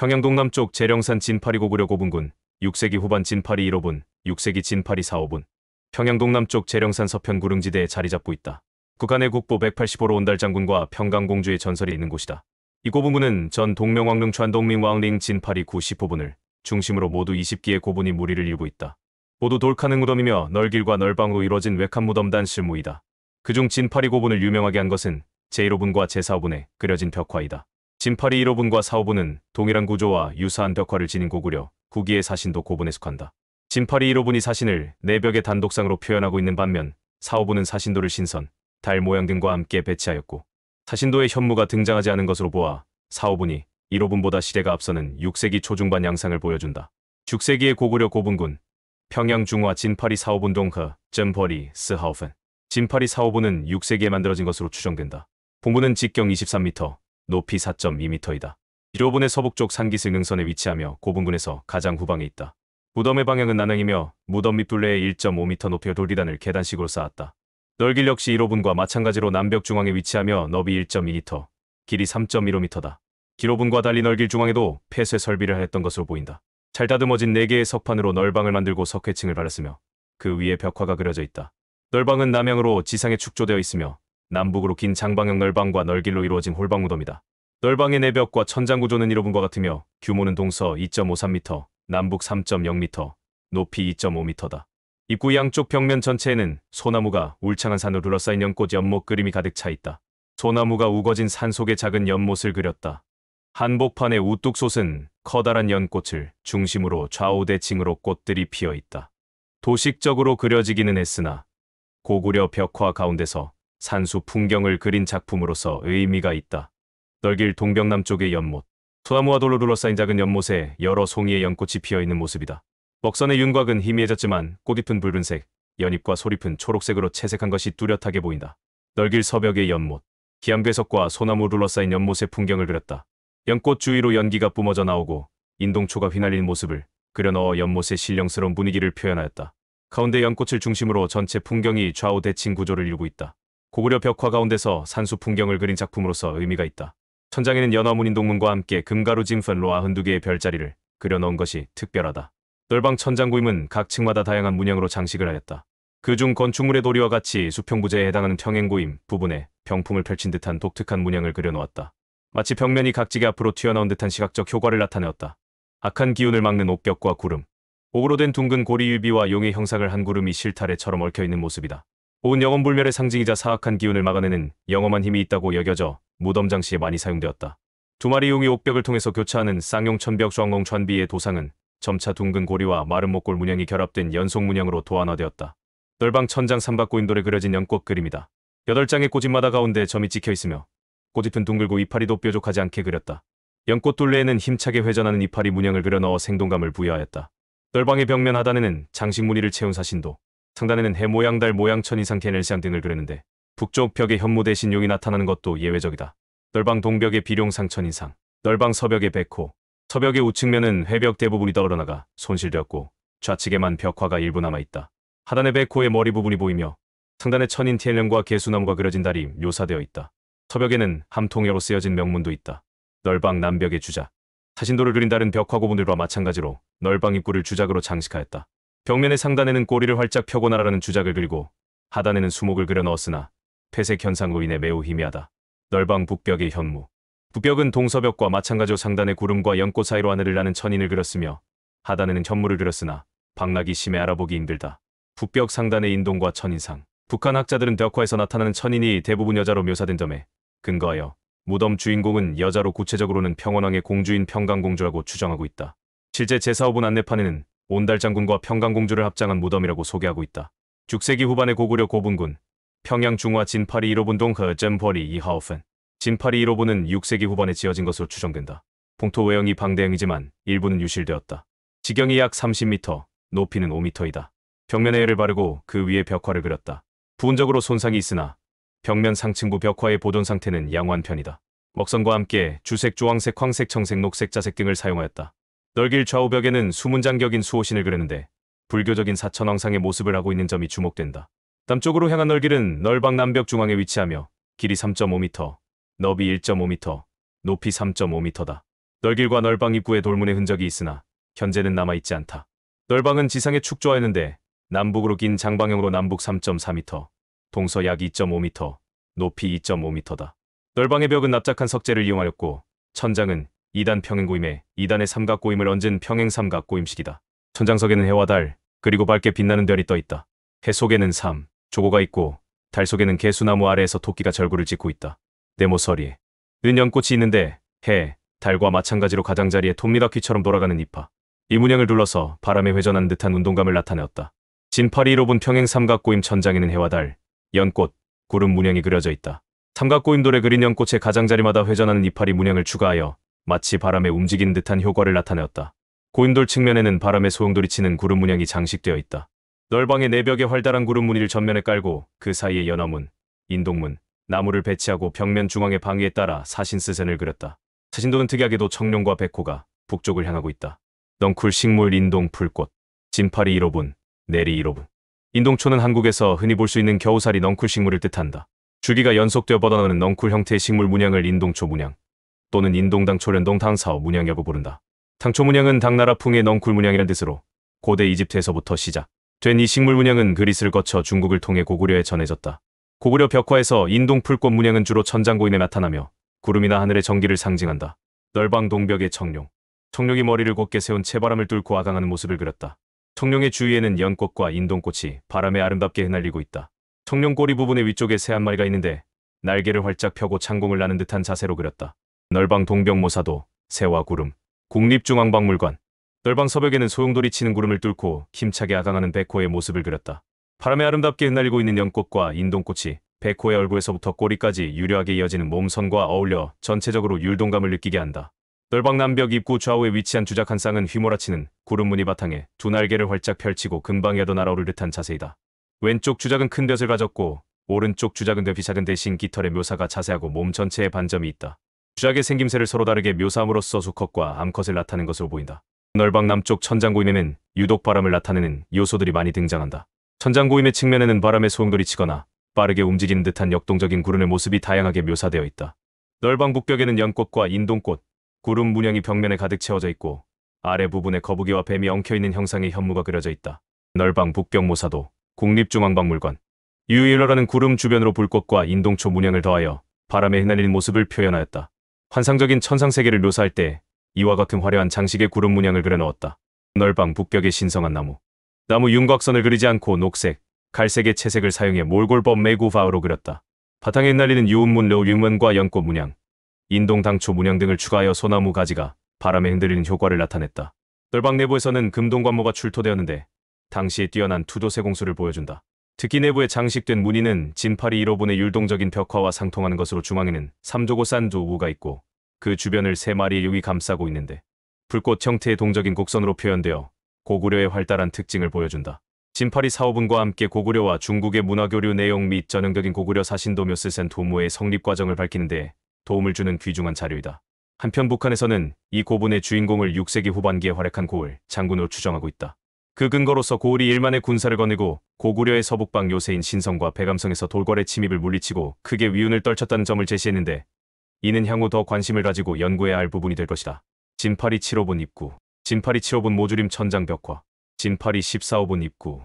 평양 동남쪽 재령산 진파리 고구려 고분군, 6세기 후반 진파리 1호분, 6세기 진파리 4호분. 평양 동남쪽 재령산 서편 구릉지대에 자리 잡고 있다. 국간의 국보 185로 온달장군과 평강공주의 전설이 있는 곳이다. 이 고분군은 전 동명왕릉传동민왕릉 진파리 90호분을 중심으로 모두 20기의 고분이 무리를 이루고 있다. 모두 돌카능 무덤이며 널길과 널방으로 이루어진 외칸 무덤단 실무이다. 그중 진파리 고분을 유명하게 한 것은 제1호분과 제4호분에 그려진 벽화이다. 진파리 1호분과 4호분은 동일한 구조와 유사한 벽화를 지닌 고구려, 구기의 사신도 고분에 속한다. 진파리 1호분이 사신을 내벽의 단독상으로 표현하고 있는 반면 4호분은 사신도를 신선, 달 모양 등과 함께 배치하였고 사신도의 현무가 등장하지 않은 것으로 보아 4호분이 1호분보다 시대가 앞서는 6세기 초중반 양상을 보여준다. 6세기의 고구려 고분군, 평양 중화 진파리 4호분 동허, 점퍼리, 스하우픈. 진파리 4호분은 6세기에 만들어진 것으로 추정된다. 본분은 직경 23m, 높이 4.2m이다. 1호분의 서북쪽 산기슭 능선에 위치하며 고분군에서 가장 후방에 있다. 무덤의 방향은 남향이며 무덤 밑둘레에 1.5m 높이의 돌기단을 계단식으로 쌓았다. 널길 역시 1호분과 마찬가지로 남벽 중앙에 위치하며 너비 1.2m, 길이 3.15m다. 1호분과 달리 널길 중앙에도 폐쇄 설비를 하였던 것으로 보인다. 잘 다듬어진 4개의 석판으로 널방을 만들고 석회층을 발랐으며 그 위에 벽화가 그려져 있다. 널방은 남향으로 지상에 축조되어 있으며 남북으로 긴 장방형 널방과 널길로 이루어진 홀방 무덤이다. 널방의 내벽과 천장 구조는 1호분과 같으며 규모는 동서 2.53m, 남북 3.0m, 높이 2.5m다. 입구 양쪽 벽면 전체에는 소나무가 울창한 산으로 둘러싸인 연꽃 연못 그림이 가득 차 있다. 소나무가 우거진 산 속에 작은 연못을 그렸다. 한복판에 우뚝 솟은 커다란 연꽃을 중심으로 좌우대칭으로 꽃들이 피어 있다. 도식적으로 그려지기는 했으나 고구려 벽화 가운데서 산수 풍경을 그린 작품으로서 의미가 있다. 널길 동벽남쪽의 연못, 소나무와 돌로 둘러싸인 작은 연못에 여러 송이의 연꽃이 피어있는 모습이다. 먹선의 윤곽은 희미해졌지만 꽃잎은 붉은색, 연잎과 소잎은 초록색으로 채색한 것이 뚜렷하게 보인다. 널길 서벽의 연못, 기암괴석과 소나무 둘러싸인 연못의 풍경을 그렸다. 연꽃 주위로 연기가 뿜어져 나오고 인동초가 휘날리는 모습을 그려넣어 연못의 신령스러운 분위기를 표현하였다. 가운데 연꽃을 중심으로 전체 풍경이 좌우 대칭 구조를 이루고 있다. 고구려 벽화 가운데서 산수 풍경을 그린 작품으로서 의미가 있다. 천장에는 연화문 인동문과 함께 금가루 진펀 로아 한두 개의 별자리를 그려넣은 것이 특별하다. 널방 천장 구임은 각 층마다 다양한 문양으로 장식을 하였다. 그중 건축물의 도리와 같이 수평부재에 해당하는 평행고임 부분에 병풍을 펼친 듯한 독특한 문양을 그려놓았다. 마치 벽면이 각지게 앞으로 튀어나온 듯한 시각적 효과를 나타내었다. 악한 기운을 막는 옥벽과 구름, 옥으로 된 둥근 고리율비와 용의 형상을 한 구름이 실타래처럼 얽혀있는 모습이다. 옥은 영험불멸의 상징이자 사악한 기운을 막아내는 영험한 힘이 있다고 여겨져 무덤 장시에 많이 사용되었다. 두 마리 용이 옥벽을 통해서 교차하는 쌍용 천벽 쌍공 천비의 도상은 점차 둥근 고리와 마른 목골 문양이 결합된 연속 문양으로 도안화되었다. 널방 천장 삼각고인돌에 그려진 연꽃 그림이다. 8장의 꽃잎마다 가운데 점이 찍혀있으며 꽃잎은 둥글고 이파리도 뾰족하지 않게 그렸다. 연꽃 둘레에는 힘차게 회전하는 이파리 문양을 그려넣어 생동감을 부여하였다. 널방의 벽면 하단에는 장식 무늬를 채운 사신도, 상단에는 해 모양, 달 모양, 천인상, 개넬상 등을 그렸는데 북쪽 벽에 현무 대신 용이 나타나는 것도 예외적이다. 널방 동벽의 비룡상 천인상, 널방 서벽의 백호, 서벽의 우측면은 회벽 대부분이 떠오르나가 손실되었고 좌측에만 벽화가 일부 남아있다. 하단의 백호의 머리 부분이 보이며 상단의 천인 티엘령과 개수나무가 그려진 달이 묘사되어 있다. 서벽에는 함통으로 쓰여진 명문도 있다. 널방 남벽의 주작, 사신도를 그린 다른 벽화 고분들과 마찬가지로 널방 입구를 주작으로 장식하였다. 벽면의 상단에는 꼬리를 활짝 펴고 날아가는 주작을 그리고 하단에는 수목을 그려 넣었으나 폐색 현상으로 인해 매우 희미하다. 널방 북벽의 현무, 북벽은 동서벽과 마찬가지로 상단의 구름과 연꽃 사이로 하늘을 나는 천인을 그렸으며 하단에는 현무를 그렸으나 방락이 심해 알아보기 힘들다. 북벽 상단의 인동과 천인상, 북한 학자들은 벽화에서 나타나는 천인이 대부분 여자로 묘사된 점에 근거하여 무덤 주인공은 여자로 구체적으로는 평원왕의 공주인 평강공주라고 추정하고 있다. 실제 제4호분 안내판에는 온달장군과 평강공주를 합장한 무덤이라고 소개하고 있다. 6세기 후반의 고구려 고분군, 평양 중화 진파리 1호분 동허 점퍼리 2하오픈. 진파리 1호분은 6세기 후반에 지어진 것으로 추정된다. 봉토 외형이 방대형이지만 일부는 유실되었다. 지경이 약 30m, 높이는 5m이다. 벽면에 해를 바르고 그 위에 벽화를 그렸다. 부분적으로 손상이 있으나 벽면 상층부 벽화의 보존 상태는 양호한 편이다. 먹선과 함께 주색, 주황색, 황색, 청색, 녹색, 자색 등을 사용하였다. 널길 좌우벽에는 수문장격인 수호신을 그렸는데 불교적인 사천왕상의 모습을 하고 있는 점이 주목된다. 남쪽으로 향한 널길은 널방 남벽 중앙에 위치하며 길이 3.5m, 너비 1.5m, 높이 3.5m다. 널길과 널방 입구에 돌문의 흔적이 있으나 현재는 남아있지 않다. 널방은 지상에 축 조하였는데 남북으로 긴 장방형으로 남북 3.4m, 동서 약 2.5m, 높이 2.5m다. 널방의 벽은 납작한 석재를 이용하였고 천장은 2단 평행고임에 2단의 삼각고임을 얹은 평행삼각고임식이다. 천장석에는 해와 달, 그리고 밝게 빛나는 별이 떠 있다. 해 속에는 삼, 조고가 있고 달 속에는 개수나무 아래에서 토끼가 절구를 짓고 있다. 네모서리에 는 연꽃이 있는데 해, 달과 마찬가지로 가장자리에 톱니바퀴처럼 돌아가는 이파. 이 문양을 둘러서 바람에 회전한 듯한 운동감을 나타내었다. 진파리 1호분 평행삼각고임 천장에는 해와 달, 연꽃, 구름 문양이 그려져 있다. 삼각고임돌에 그린 연꽃의 가장자리마다 회전하는 이파리 문양을 추가하여 마치 바람에 움직이는 듯한 효과를 나타내었다. 고임돌 측면에는 바람에 소용돌이 치는 구름 문양이 장식되어 있다. 널방의 내벽에 활달한 구름 무늬를 전면에 깔고 그 사이에 연화문, 인동문, 나무를 배치하고 벽면 중앙의 방위에 따라 사신스센을 그렸다. 사신도는 특이하게도 청룡과 백호가 북쪽을 향하고 있다. 넝쿨 식물 인동 풀꽃, 진파리 1호분, 내리 1호분. 인동초는 한국에서 흔히 볼 수 있는 겨우살이 넝쿨 식물을 뜻한다. 줄기가 연속되어 뻗어나오는 넝쿨 형태의 식물 문양을 인동초 문양 또는 인동당초련동 당사어 문양이라고 부른다. 당초 문양은 당나라 풍의 넝쿨 문양이라는 뜻으로 고대 이집트에서부터 시작된 이 식물 문양은 그리스를 거쳐 중국을 통해 고구려에 전해졌다. 고구려 벽화에서 인동 풀꽃 문양은 주로 천장고임에 나타나며 구름이나 하늘의 정기를 상징한다. 널방 동벽의 청룡. 청룡이 머리를 곧게 세운 채바람을 뚫고 아강하는 모습을 그렸다. 청룡의 주위에는 연꽃과 인동꽃이 바람에 아름답게 흩날리고 있다. 청룡 꼬리 부분의 위쪽에 새 한 마리가 있는데 날개를 활짝 펴고 창공을 나는 듯한 자세로 그렸다. 널방 동벽모사도, 새와 구름, 국립중앙박물관. 널방 서벽에는 소용돌이 치는 구름을 뚫고 힘차게 아강하는 백호의 모습을 그렸다. 바람에 아름답게 흩날리고 있는 연꽃과 인동꽃이 백호의 얼굴에서부터 꼬리까지 유려하게 이어지는 몸선과 어울려 전체적으로 율동감을 느끼게 한다. 널방 남벽 입구 좌우에 위치한 주작 한 쌍은 휘몰아치는 구름 무늬 바탕에 두 날개를 활짝 펼치고 금방이라도 날아오를 듯한 자세이다. 왼쪽 주작은 큰 돛을 가졌고 오른쪽 주작은 돛이 작은 대신 깃털의 묘사가 자세하고 몸 전체에 반점이 있다. 주작의 생김새를 서로 다르게 묘사함으로써 수컷과 암컷을 나타낸 것으로 보인다. 널방 남쪽 천장고임에는 유독 바람을 나타내는 요소들이 많이 등장한다. 천장고임의 측면에는 바람에 소용돌이 치거나 빠르게 움직이는 듯한 역동적인 구름의 모습이 다양하게 묘사되어 있다. 널방 북벽에는 연꽃과 인동꽃, 구름 문양이 벽면에 가득 채워져 있고 아래 부분에 거북이와 뱀이 엉켜있는 형상의 현무가 그려져 있다. 널방 북벽 모사도, 국립중앙박물관. 유일러라는 구름 주변으로 불꽃과 인동초 문양을 더하여 바람에 흩날리는 모습을 표현하였다. 환상적인 천상세계를 묘사할 때 이와 같은 화려한 장식의 구름 문양을 그려넣었다. 널방 북벽에 신성한 나무. 나무 윤곽선을 그리지 않고 녹색, 갈색의 채색을 사용해 몰골법 메구바으로 그렸다. 바탕에 흩날리는 유운문로 유문과 연꽃 문양, 인동당초 문양 등을 추가하여 소나무 가지가 바람에 흔들리는 효과를 나타냈다. 널방 내부에서는 금동관모가 출토되었는데 당시에 뛰어난 투도세 공수를 보여준다. 특히 내부에 장식된 무늬는 진파리 1호분의 율동적인 벽화와 상통하는 것으로 중앙에는 삼조고 산조 우가 있고 그 주변을 세 마리의 용이 감싸고 있는데 불꽃 형태의 동적인 곡선으로 표현되어 고구려의 활달한 특징을 보여준다. 진파리 4호분과 함께 고구려와 중국의 문화교류 내용 및 전형적인 고구려 사신도묘 스센 도무의 성립 과정을 밝히는 데 도움을 주는 귀중한 자료이다. 한편 북한에서는 이 고분의 주인공을 6세기 후반기에 활약한 고을 장군으로 추정하고 있다. 그 근거로서 고을이 일만의 군사를 거느고 고구려의 서북방 요새인 신성과 백암성에서 돌궐의 침입을 물리치고 크게 위운을 떨쳤다는 점을 제시했는데 이는 향후 더 관심을 가지고 연구해야 할 부분이 될 것이다. 진파리 7호분 입구, 진파리 7호분 모주림 천장 벽화, 진파리 14호분 입구.